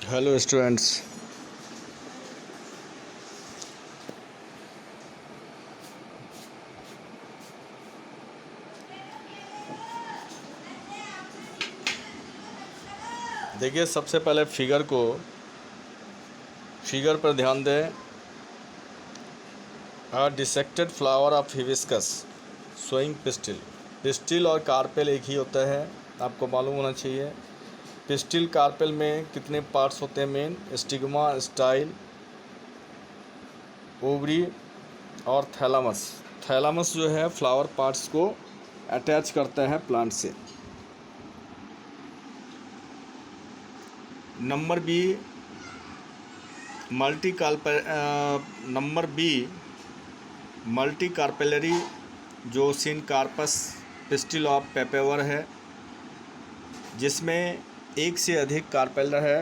Hello students. देखिए, सबसे पहले फिगर पर ध्यान दें। A dissected flower of hibiscus showing pistil. Pistil और कार्पेल एक ही होता है, आपको मालूम होना चाहिए। पिस्टिल कार्पेल में कितने पार्ट्स होते हैं? मेन स्टिग्मा, स्टाइल, ओवरी और थैलामस। थैलामस जो है फ्लावर पार्ट्स को अटैच करता है प्लांट से। नंबर बी मल्टी कार्पेलरी जो सिनकार्पस पिस्टिल ऑफ पेपेवर है, जिसमें एक से अधिक कार्पेलर है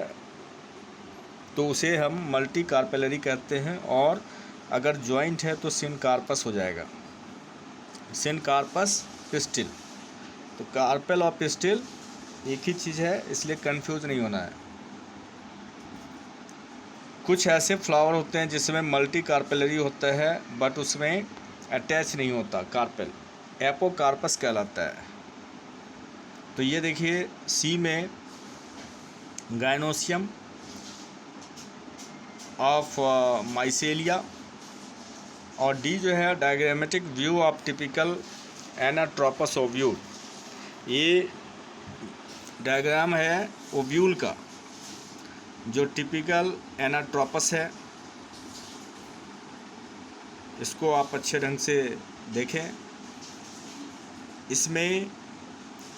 तो उसे हम मल्टी कार्पेलरी कहते हैं, और अगर जॉइंट है तो सिनकार्पस हो जाएगा, सिनकार्पस पिस्टिल। तो कार्पेल और पिस्टिल एक ही चीज़ है, इसलिए कंफ्यूज नहीं होना है। कुछ ऐसे फ्लावर होते हैं जिसमें मल्टी कार्पेलरी होता है बट उसमें अटैच नहीं होता कार्पेल, एपोकार्पस कहलाता है। तो ये देखिए, सी में गायनोसियम ऑफ माइसेलिया, और डी जो है diagrammatic view of typical anatropous ovule. ये डायग्राम है ओव्यूल का, जो टिपिकल एनाट्रोपस है। इसको आप अच्छे ढंग से देखें। इसमें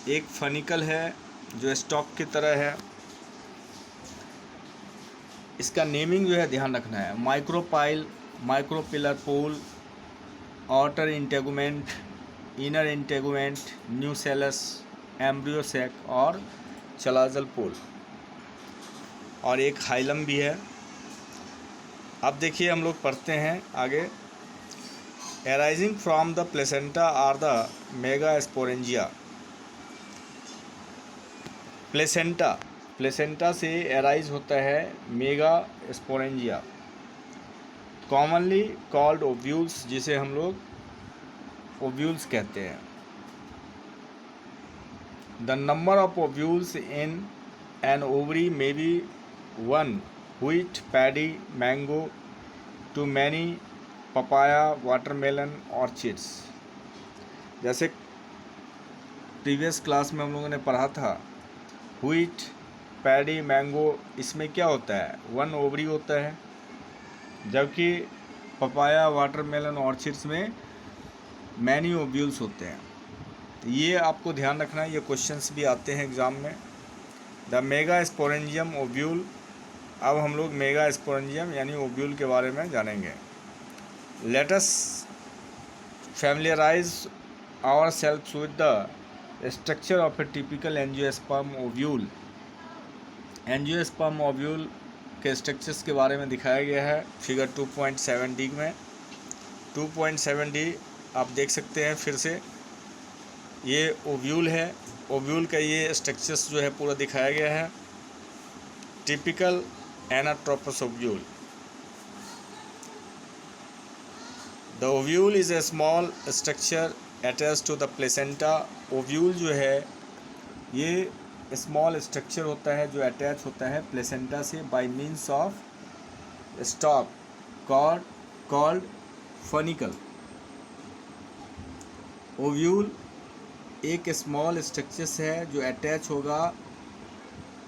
एक फनिकल है जो स्टॉक की तरह है। इसका नेमिंग जो है ध्यान रखना है। Micropyle, micropylar pole, outer integument, inner integument, nucellus, embryo sac और चलाजल पोल, और एक हाइलम भी है। अब देखिए, हम लोग पढ़ते हैं आगे। Arising from the placenta are the megasporangia. Placenta से एराइज होता है मेगास्पोरेंजिया, कॉमनली कॉल्ड ओव्यूल्स, जिसे हम लोग ओव्यूल्स कहते हैं। The number of ovules in an ovary may be 1 wheat, paddy, mango to many papaya, watermelon, orchids। जैसे previous class में हम लोगों ने पढ़ा था, व्हीट, पैडी, मैंगो, इसमें क्या होता है? 1 ओवरी होता है, जबकि पपाया, वाटरमेलन, ऑर्चिड्स में मैनी ओव्यूल्स होते हैं। तो ये आपको ध्यान रखना है, ये क्वेश्चंस भी आते हैं एग्ज़ाम में। The mega sporangium ovule. अब हम लोग मेगा स्पोरेंजियम यानी ओव्यूल के बारे में जानेंगे। Let us familiarise ourselves with the structure of a typical angiosperm ovule। Angiosperm ovule के स्ट्रक्चर्स के बारे में दिखाया गया है फिगर 2.7D में। 2.7D आप देख सकते हैं फिर से। ये ओव्यूल है, ओव्यूल का ये स्ट्रक्चर्स जो है पूरा दिखाया गया है। Typical anatropous ovule. The ovule is a small structure attach to the placenta. Ovule जो है ये स्मॉल स्ट्रक्चर होता है जो अटैच होता है प्लेसेंटा से by means of stalk called funicle. Ovule एक स्मॉल स्ट्रक्चर है जो अटैच होगा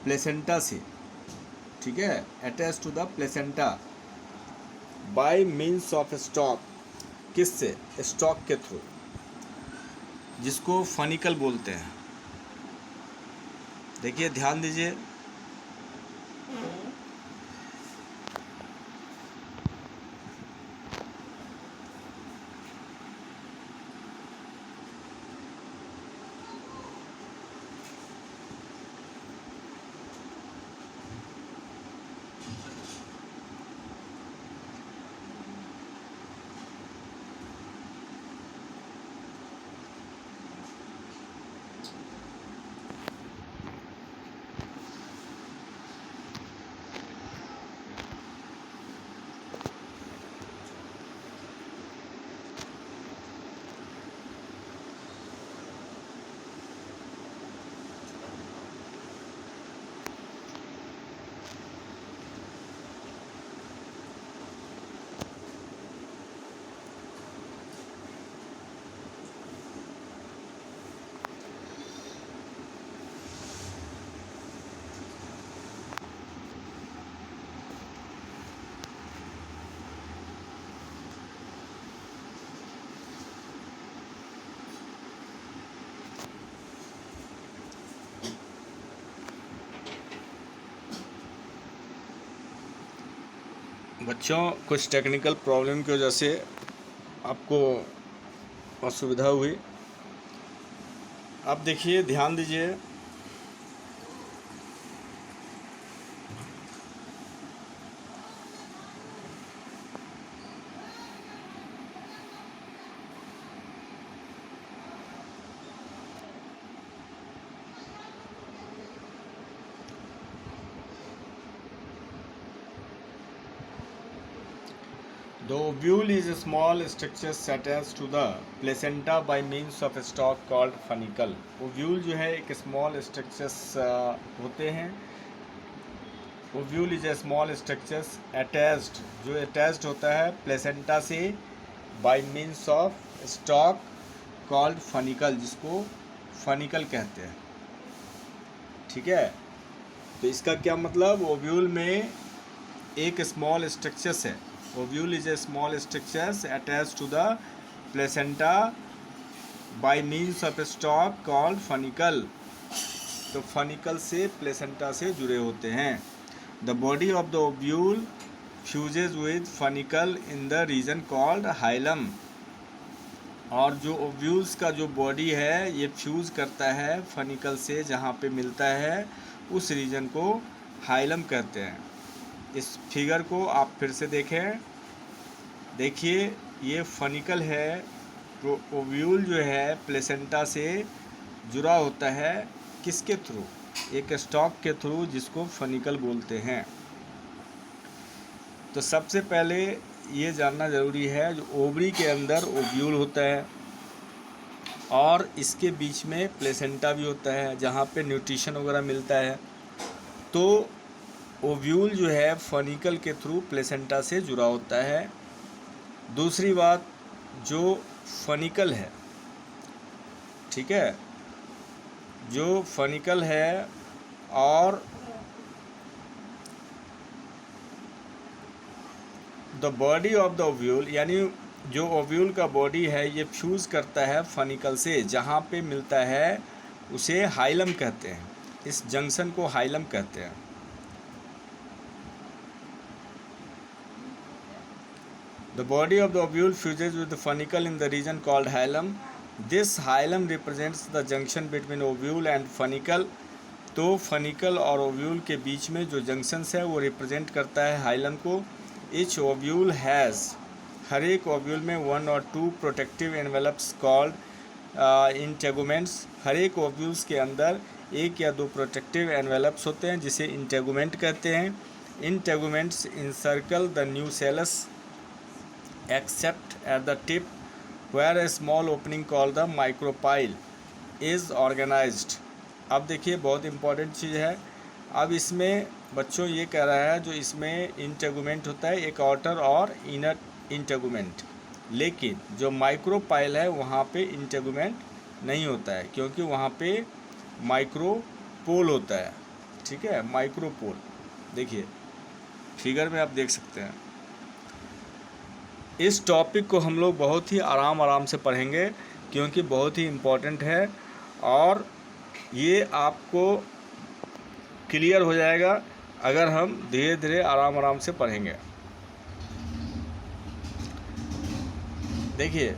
प्लेसेंटा से, ठीक है, attach to the placenta by means of stalk. किससे? स्टॉक के थ्रू, जिसको फनिकल बोलते हैं। देखिए, ध्यान दीजिए। बच्चों कुछ टेक्निकल प्रॉब्लम की वजह से आपको असुविधा हुई। अब देखिए, ध्यान दीजिए। The ovule is a small structure attached to the placenta by means of a stalk called funicle। Ovule जो है एक स्मॉल स्ट्रक्चर्स होते हैं। Ovule is a small structures attached, जो अटैच्ड होता है प्लेसेंटा से by means of stalk called funicle, जिसको फनिकल कहते हैं। ठीक है, तो इसका क्या मतलब, ओव्यूल में एक स्मॉल स्ट्रक्चर्स है। Ovule is a small structures attached to the placenta by means of a stalk called funicle. तो फनिकल से प्लेसेंटा से जुड़े होते हैं। The body of the ovule fuses with funicle in the region called hilum. और जो ovules का जो बॉडी है ये फ्यूज़ करता है फनिकल से, जहाँ पे मिलता है उस रीजन को हाइलम कहते हैं। इस फिगर को आप फिर से देखें। देखिए, ये फनिकल है। तो ओव्यूल जो है प्लेसेंटा से जुड़ा होता है किसके थ्रू, एक स्टॉक के थ्रू, जिसको फनिकल बोलते हैं। तो सबसे पहले ये जानना ज़रूरी है, जो ओवरी के अंदर ओव्यूल होता है और इसके बीच में प्लेसेंटा भी होता है, जहाँ पे न्यूट्रिशन वगैरह मिलता है। तो ओव्यूल जो है फनिकल के थ्रू प्लेसेंटा से जुड़ा होता है। दूसरी बात, जो फनिकल है, ठीक है, जो फनिकल है और the body of the ovule, यानी जो ओव्यूल का बॉडी है ये फ्यूज़ करता है फनिकल से, जहाँ पे मिलता है उसे हाइलम कहते हैं। इस जंक्शन को हाइलम कहते हैं। The body of the ovule fuses with the funicle in the region called hilum. This hilum represents the junction between ovule and funicle। तो फनिकल और ओव्यूल के बीच में जो जंक्शंस है वो रिप्रेजेंट करता है हाइलम को। Each ovule has, हर एक ओव्यूल में 1 or 2 protective envelopes called integuments. हर एक ओव्यूल्स के अंदर एक या दो प्रोटेक्टिव एनवेलप्स होते हैं जिसे इंटेगुमेंट कहते हैं। Integuments encircle the nucellus except at the tip where a small opening called the micropyle is organized। अब देखिए, बहुत इम्पॉर्टेंट चीज़ है। अब इसमें बच्चों ये कह रहा है, जो इसमें इंटेगुमेंट होता है एक आउटर और इनर इंटेगुमेंट, लेकिन जो माइक्रोपाइल है वहाँ पे इंटेगुमेंट नहीं होता है, क्योंकि वहाँ पे माइक्रोपोल होता है। ठीक है, माइक्रोपोल। देखिए फिगर में आप देख सकते हैं। इस टॉपिक को हम लोग बहुत ही आराम से पढ़ेंगे, क्योंकि बहुत ही इम्पोर्टेंट है और ये आपको क्लियर हो जाएगा अगर हम धीरे धीरे आराम से पढ़ेंगे। देखिए,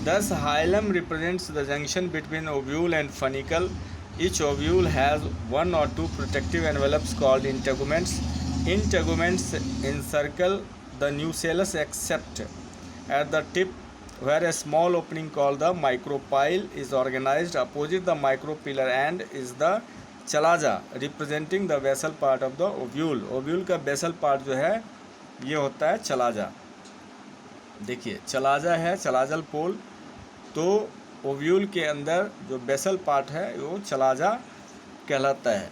this hilum represents the junction between ovule and funicle. Each ovule has 1 or 2 protective envelopes called integuments. Integuments encircle the nucellus except at the tip where a small opening called the micropyle is organized। Opposite the micropillar end is the chalaza representing the basal part of the ovule। ovule का basal part जो है ये होता है chalaza. देखिए, chalaza है चलाजल पोल। तो ovule के अंदर जो बेसल पार्ट है वो चलाजा कहलाता है।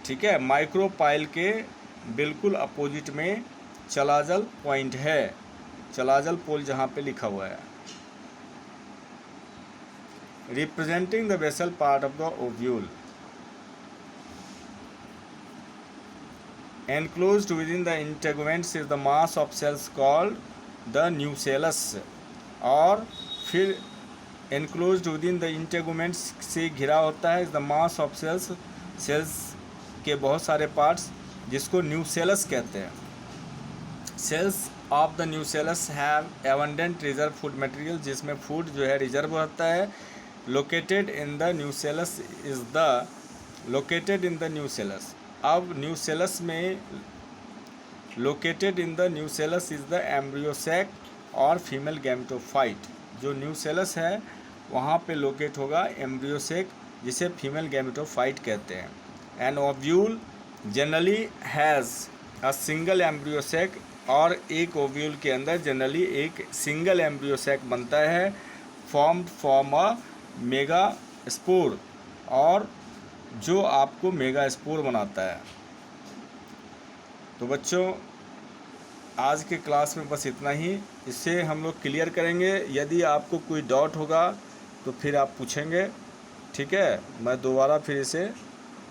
ठीक है, माइक्रोपाइल के बिल्कुल अपोजिट में चलाजल पॉइंट है, चलाजल पोल जहाँ पे लिखा हुआ है। Representing the basal part of the ovule. Enclosed within the integuments is the mass of cells called the nucellus. और फिर enclosed within the integuments से घिरा होता है is the mass of cells, cells के बहुत सारे parts, जिसको न्यूसेलस कहते हैं। Cells of the nucellus have abundant reserve food material, जिसमें फूड जो है रिजर्व रहता है। Located in the nucellus is the located in the nucellus. अब न्यूसेलस में located in the nucellus is the embryo sac और फीमेल गैमेटोफाइट। जो nucellus है वहाँ पे लोकेट होगा एम्ब्रियो सैक, जिसे फीमेल गैमेटोफाइट कहते हैं। An ovule generally has a single embryo sac, और एक ओव्यूल के अंदर जनरली एक सिंगल एम्ब्रियो सैक बनता है, formed from a mega spore, और जो आपको मेगा स्पोर बनाता है। तो बच्चों आज के क्लास में बस इतना ही, इससे हम लोग क्लियर करेंगे। यदि आपको कोई डाउट होगा तो फिर आप पूछेंगे, ठीक है। मैं दोबारा फिर इसे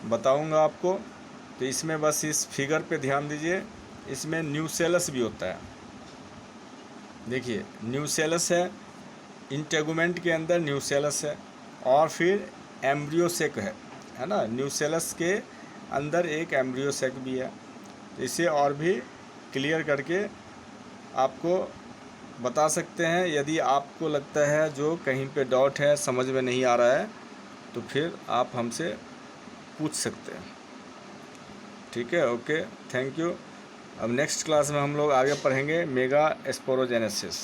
बताऊंगा आपको। तो इसमें बस इस फिगर पे ध्यान दीजिए, इसमें न्यूसेलस भी होता है। देखिए न्यूसेलस है, इंटेगुमेंट के अंदर न्यूसेलस है, और फिर एम्ब्रियो सैक है ना। न्यूसेलस के अंदर एक एम्ब्रियो सैक भी है। तो इसे और भी क्लियर करके आपको बता सकते हैं। यदि आपको लगता है जो कहीं पे डाउट है, समझ में नहीं आ रहा है, तो फिर आप हमसे पूछ सकते हैं, ठीक है। Okay, thank you. अब नेक्स्ट क्लास में हम लोग आगे पढ़ेंगे मेगा स्पोरोजेनेसिस।